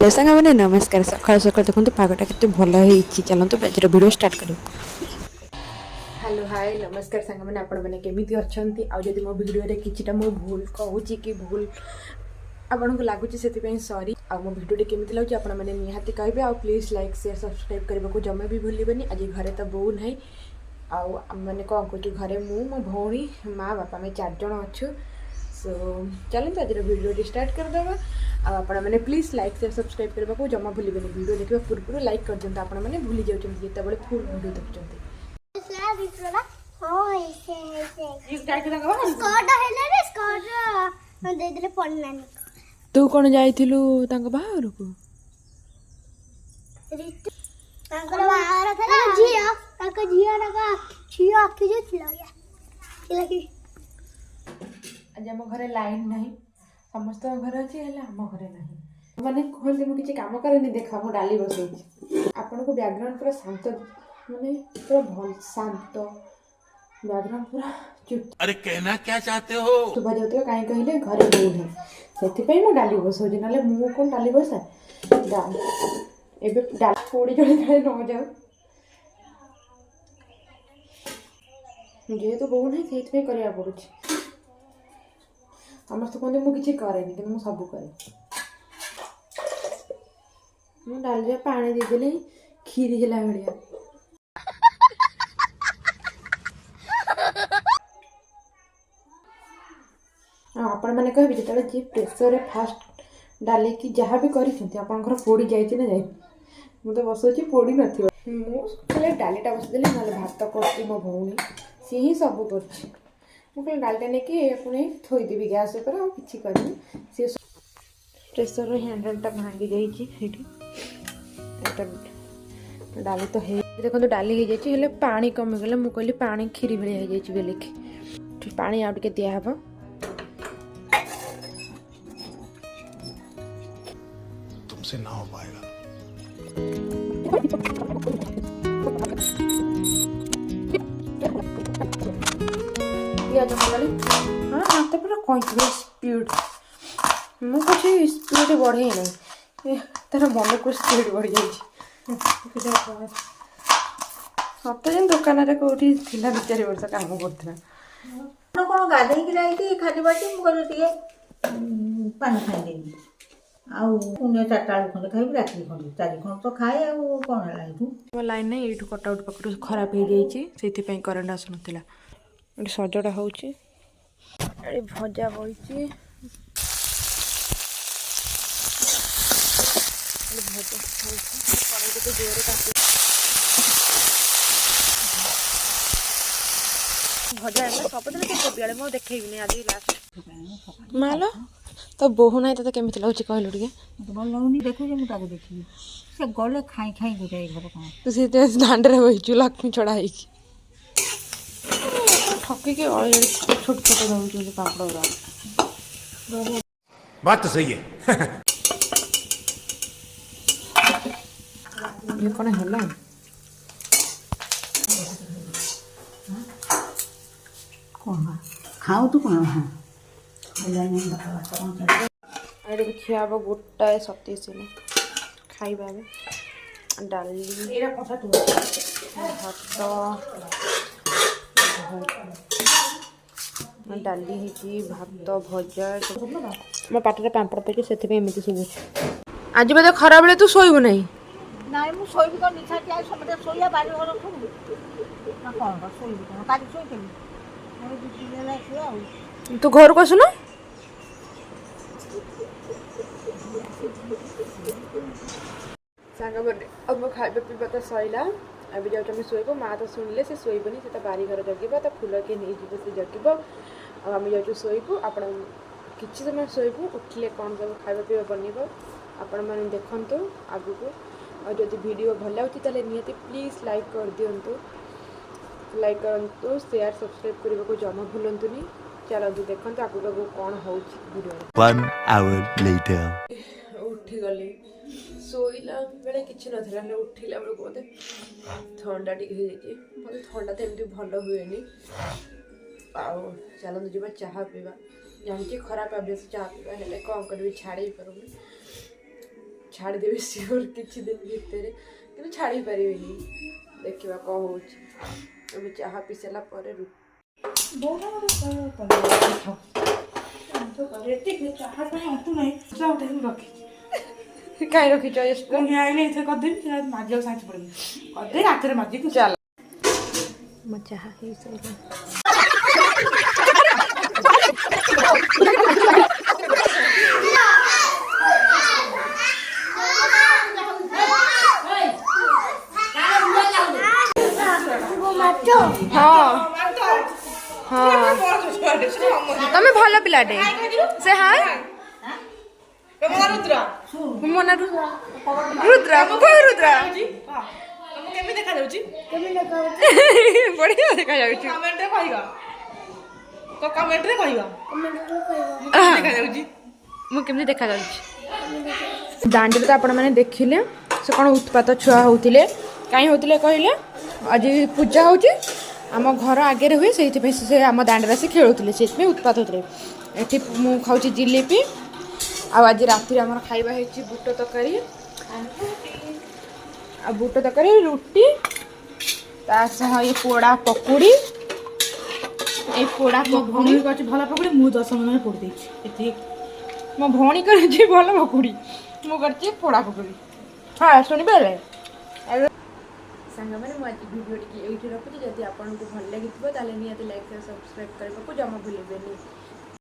साଙ୍ଗ ମାନେ ନମସ୍କାର ସକାଳୁ ସକାଳୁ ଦେଖନ୍ତୁ ପାଗଟା କେତେ ଭଲ ହେଇଛି ଚାଲନ୍ତୁ ଆଜିର ଭିଡ଼ିଓ ଷ୍ଟାର୍ଟ କରିବୁ। ହ୍ୟାଲୋ ହାଇ ନମସ୍କାର ସାଙ୍ଗମାନେ ଆପଣମାନେ କେମିତି ଅଛନ୍ତି ଆଉ ଯଦି ମୋ ଭିଡ଼ିଓରେ କିଛିଟା ମୁଁ ଭୁଲ କହୁଛି କି ଭୁଲ ଆପଣଙ୍କୁ ଲାଗୁଛି ସେଥିପାଇଁ ସରି ଆଉ ମୋ ଭିଡ଼ିଓଟି କେମିତି ଲାଗୁଛି ଆପଣମାନେ ନିହାତି କହିବେ ଆଉ ପ୍ଲିଜ୍ ଲାଇକ୍ ସେୟାର ସବସ୍କ୍ରାଇବ୍ କରିବାକୁ ଜମା ବି ଭୁଲିବେନି। ଆଜି ଘରେ ତ ବୋଉ ନାହିଁ ଆଉ ଆମେମାନେ କ'ଣ କରୁଛୁ ଘରେ ମୁଁ ମୋ ଭଉଣୀ ମା ବାପା ଆମେ 4 ଜଣ ଅଛୁ। ସୋ ଚାଲନ୍ତୁ ଆଜିର ଭିଡ଼ିଓଟି ଷ୍ଟାର୍ଟ କରିଦେବା ଆଉ ଆପଣମାନେ ପ୍ଲିଜ୍ ଲାଇକ୍ ସେୟାର ସବସ୍କ୍ରାଇବ୍ କରିବାକୁ ଜମା ଭୁଲିବେନି। ଭିଡ଼ିଓ ଦେଖିବା ପୂର୍ବରୁ ଲାଇକ୍ କରିଦିଅନ୍ତୁ ଆପଣମାନେ ଭୁଲି ଯାଉଛନ୍ତି ଯେତେବେଳେ ଫୁଲ୍ ଭିଡ଼ିଓ ଦେଖୁଛନ୍ତି। ତୁ କ'ଣ ଯାଇଥିଲୁ ତାଙ୍କ ବାହାଘରକୁ? ତାଙ୍କର ବାହାଘର ଥିଲା ଝିଅ ତାଙ୍କ ଝିଅ ଆଖି ଥିଲା। ଆଜି ଆମ ଘରେ ଲାଇନ୍ ନାହିଁ, ସମସ୍ତଙ୍କ ଘରେ ଅଛି ହେଲେ ଆମ ଘରେ ନାହିଁ। ମାନେ କୁହନ୍ତି ମୁଁ କିଛି କାମ କରେନି, ଦେଖ ମୁଁ ଡାଲି ବସଉଛି। ଆପଣଙ୍କୁ ବ୍ୟାକଗ୍ରାଉଣ୍ଡ ପୁରା ଶାନ୍ତ ମାନେ ପୁରା ଭଲ ଶାନ୍ତ ବ୍ୟାକଗ୍ରାଉଣ୍ଡ ପୁରା ଚୁପ୍। अरे कहना क्या चाहते हो? ଶୁଭା ଯାଉଥିବ କାହିଁ କହିଲେ ଘରେ ବୋଉ ନାହିଁ ସେଥିପାଇଁ ମୁଁ ଡାଲି ବସଉଛି, ନହେଲେ ମୁଁ କ'ଣ ଡାଲି ବସାଏ? ଏବେ ଡାଲି ପୋଡ଼ି ଜଳି କାଳେ ନ ଯାଉ, ଯେହେତୁ ବୋଉ ନାହିଁ ସେଇଥିପାଇଁ କରିବାକୁ ପଡ଼ୁଛି। ସମସ୍ତେ କୁହନ୍ତି ମୁଁ କିଛି କରେନି କିନ୍ତୁ ମୁଁ ସବୁ କରେ। ମୁଁ ଡାଲିରେ ପାଣି ଦେଇଦେଲି କ୍ଷୀରି ହେଲା ଭଳିଆ। ଆଉ ଆପଣମାନେ କହିବେ ଯେତେବେଳେ ଯିଏ ପ୍ରେସରରେ ଫାଷ୍ଟ ଡାଲି କି ଯାହା ବି କରିଛନ୍ତି ଆପଣଙ୍କର ପୋଡ଼ି ଯାଇଛି ନା ଯାଇନି? ମୁଁ ତ ବସଉଛି ପୋଡ଼ି ନଥିବ। ମୁଁ ଖାଲି ଡାଲିଟା ବସିଦେଲି, ନହେଲେ ଭାତ କରୁଛି ମୋ ଭଉଣୀ, ସିଏ ହିଁ ସବୁ କରୁଛି। ମୁଁ ଖାଲି ଡାଲିଟା ନେଇକି ପୁଣି ଥୋଇଦେବି ଗ୍ୟାସ୍ ଉପରେ, ଆଉ କିଛି କରିନି। ସିଏ ପ୍ରେସରର ହ୍ୟାଣ୍ଡେଲଟା ଭାଙ୍ଗି ଯାଇଛି ସେଇଠି। ଏଇଟା ଡାଲି ତ ହେଇ ଦେଖନ୍ତୁ ଡାଲି ହେଇଯାଇଛି ହେଲେ ପାଣି କମିଗଲା। ମୁଁ କହିଲି ପାଣି କ୍ଷୀରି ଭଳିଆ ହେଇଯାଇଛି ବେଲିକି, ପାଣି ଆଉ ଟିକେ ଦିଆହେବ। तुमसे ना हो पाएगा। ପିଆଜ କଲାଣି ହଁ ହାତ ପୁରା କହିଥିବେ ସ୍ପିଡ଼। ମୁଁ କିଛି ସ୍ପିଡ଼ ବଢ଼େଇ ନାହିଁ, ତାର ମନକୁ ସ୍ପିଡ଼ ବଢ଼ିଯାଇଛି। ସତେ ଯେମିତି ଦୋକାନରେ କେଉଁଠି ଥିଲା 2-4 ବର୍ଷ କାମ କରୁଥିଲା। କ'ଣ ଗାଧେଇକି ଯାଇକି ଖାଲି ବାଟି ମୁଁ କହିଲି ଟିକେ ପାଣି ଖାଇଦେବି ଆଉ ପୁଣି 4ଟା ବେଳକୁ ଖଣ୍ଡେ ଖାଇବି, ରାତିରେ ଖଣ୍ଡେ 4 ଖଣ୍ଡ ତ ଖାଏ ଆଉ କ'ଣ ହେଲା ଏଇଠୁ। ଲାଇନ୍ ନାହିଁ, ଏଇଠୁ କଟାଉଟ୍ ପାଖରୁ ଖରାପ ହେଇଯାଇଛି ସେଇଥିପାଇଁ କରେଣ୍ଟ ଆସୁନଥିଲା। ଏଠି ସଜଡ଼ା ହେଉଛି, ଏଠି ଭଜା ବଇଛି, ଭଜା ହେଉଛି ଜୋରରେ କାଟି ଭଜା ହେଲା। ସବୁଦିନ ତ କୋବିଆଳେ ମୁଁ ଦେଖେଇବିନି, ଆଜି ଲାଷ୍ଟ। ମାଲ ତ ବୋହୁ ନାହିଁ ତତେ କେମିତି ଲାଗୁଛି କହିଲୁ ଟିକେ? ଭଲ ଲାଗୁନି, ଦେଖୁଛି ମୁଁ ତାକୁ ଦେଖିବି। ସେ ଗଲେ ଖାଇ ଖାଇ ଗୋଟାଏ ଘର କ'ଣ ତୁ ସେଥିପାଇଁ ଦାଣ୍ଡରେ ବହିଛୁ ଲକ୍ଷ୍ମୀ ଛଡ଼ା ହେଇକି। ଠକିକି ଛୋଟ ଛୋଟ ଦେଉଛନ୍ତି ପାମ୍ପଡ଼ ଗୁଡ଼ା। बात तो सही है। ଇଏ କ'ଣ ହେଲା? କ'ଣ ଖାଉ ତୁ କ'ଣ? ହଁ ଏଠି ବି ଖିଆ ହେବ ଗୋଟାଏ 27 ଖାଇବା ଏବେ। ଡାଲି ଭାତ ଡାଲି ହେଇଛି, ଭାତ ଭଜା। ମୋ ପାଟିରେ ପାମ୍ପଡ଼ ପଡ଼ିଛି ସେଥିପାଇଁ ଏମିତି ଶୁଭୁଛି। ଆଜି ବୋଧେ ଖରାବେଳେ ତୁ ଶୋଇବୁ ନାହିଁ? ନାଇଁ ମୁଁ ଶୋଇବି କ'ଣ, ନିଶା ଆଉ ସମସ୍ତେ ଶୋଇବା ବାରି ଘର ଶୋଇବୁ ନା କ'ଣ? ଶୋଇବି କ'ଣ, କାଲି ଶୋଇଥିଲି ହେଲା ଶୁଏ ଆଉ। ତୁ ଘରକୁ ଆସୁନୁ? ସାଙ୍ଗମାନେ ଆମ ଖାଇବା ପିଇବା ତ ସରିଲା, ଏବେ ଯାଉଛୁ ଆମେ ଶୋଇବୁ। ମା ତ ଶୁଣିଲେ ସେ ଶୋଇବନି, ସେ ତା ବାରିଘର ଜଗିବ, ତା ଫୁଲ କିଏ ନେଇଯିବ ସେ ଜଗିବ, ଆଉ ଆମେ ଯାଉଛୁ ଶୋଇବୁ। ଆପଣ କିଛି ସମୟ ଶୋଇବୁ, ଉଠିଲେ କ'ଣ ସବୁ ଖାଇବା ପିଇବା ବନିବ ଆପଣମାନେ ଦେଖନ୍ତୁ ଆଗକୁ। ଆଉ ଯଦି ଭିଡ଼ିଓ ଭଲ ଲାଗୁଛି ତାହେଲେ ନିହାତି ପ୍ଲିଜ୍ ଲାଇକ୍ କରିଦିଅନ୍ତୁ, ଲାଇକ୍ କରନ୍ତୁ, ସେୟାର ସବସ୍କ୍ରାଇବ୍ କରିବାକୁ ଜମା ଭୁଲନ୍ତୁନି। ଚାଲନ୍ତୁ ଦେଖନ୍ତୁ ଆଗକୁ ଆଗକୁ କ'ଣ ହେଉଛି ଭିଡ଼ିଓରେ। 1 hour later. ଉଠିଗଲି, ଶୋଇଲା ବେଳେ କିଛି ନଥିଲା, ହେଲେ ଉଠିଲା ବେଳକୁ ମୋତେ ଥଣ୍ଡା ଟିକେ ହେଇଯାଇଛି। ମୋତେ ଥଣ୍ଡା ତ ଏମିତି ଭଲ ହୁଏନି। ଆଉ ଚାଲନ୍ତୁ ଯିବା ଚାହା ପିଇବା। ଜାଣିଛି ଖରାପ ଅଭ୍ୟାସ ଚାହା ପିଇବା, ହେଲେ କ'ଣ କରିବି ଛାଡ଼ି ପାରୁନି। ଛାଡ଼ିଦେବି ସିଓର କିଛି ଦିନ ଭିତରେ କିନ୍ତୁ ଛାଡ଼ି ପାରିବିନି ଦେଖିବା କ'ଣ ହେଉଛି ଏବେ ଚାହା ପିଇ ସାରିଲା ପରେ କାହିଁ ରଖିଛ ରାତିରେ ମାଜିକି ଚାଲ ମୋ ଚାହା ହେଇସାରିଲା ତମେ ଭଲ ପିଲାଟେ ସେ ହାଏ ମନା ରୁଦ୍ର ରୁଦ୍ର କେମିତି ଦେଖାଯାଉଛି ବଢିଆ ଦେଖାଯାଉଛି କମେଣ୍ଟରେ କହିବ ଦେଖାଯାଉଛି ମୁଁ କେମିତି ଦେଖାଯାଉଛି ଦାଣ୍ଡରେ ତ ଆପଣମାନେ ଦେଖିଲେ ସେ କ'ଣ ଉତ୍ପାତ ଛୁଆ ହେଉଥିଲେ କାହିଁ ହେଉଥିଲେ କହିଲେ ଆଜି ପୂଜା ହେଉଛି ଆମ ଘର ଆଗରେ ହୁଏ ସେଇଥିପାଇଁ ସେ ଆମ ଦାଣ୍ଡରେ ଆସି ଖେଳୁଥିଲେ ସେଇଥିପାଇଁ ଉତ୍ପାତ ହେଉଥିଲେ ଏଠି ମୁଁ ଖାଉଛି ଜିଲିପି ଆଉ ଆଜି ରାତିରେ ଆମର ଖାଇବା ହେଇଛି ବୁଟ ତରକାରୀ ଆଉ ବୁଟ ତରକାରୀ ରୁଟି ତା ସହ ଏ ପୋଡ଼ା ପକୁଡ଼ି ଏ ପୋଡ଼ା ଭଉଣୀ କରିଛି ଭଲ ପକୁଡ଼ି ମୁଁ 10 ମିନିଟ୍ ପୋଡ଼ି ଦେଇଛି ଏତିକି ମୋ ଭଉଣୀ କରିଛି ଭଲ ପକୁଡ଼ି ମୁଁ କରିଛି ପୋଡ଼ା ପକୁଡ଼ି ହଁ ଶୁଣିପାରିଲେ ସାଙ୍ଗମାନେ ମୁଁ ଆଜି ଭିଡ଼ିଓ ଟିକେ ଏଇଠି ରଖୁଛି ଯଦି ଆପଣଙ୍କୁ ଭଲ ଲାଗିଥିବ ତାହେଲେ ନିହାତି ଲାଇକ୍ ସବସ୍କ୍ରାଇବ୍ କରିବାକୁ ଜମା ଭୁଲିବେନି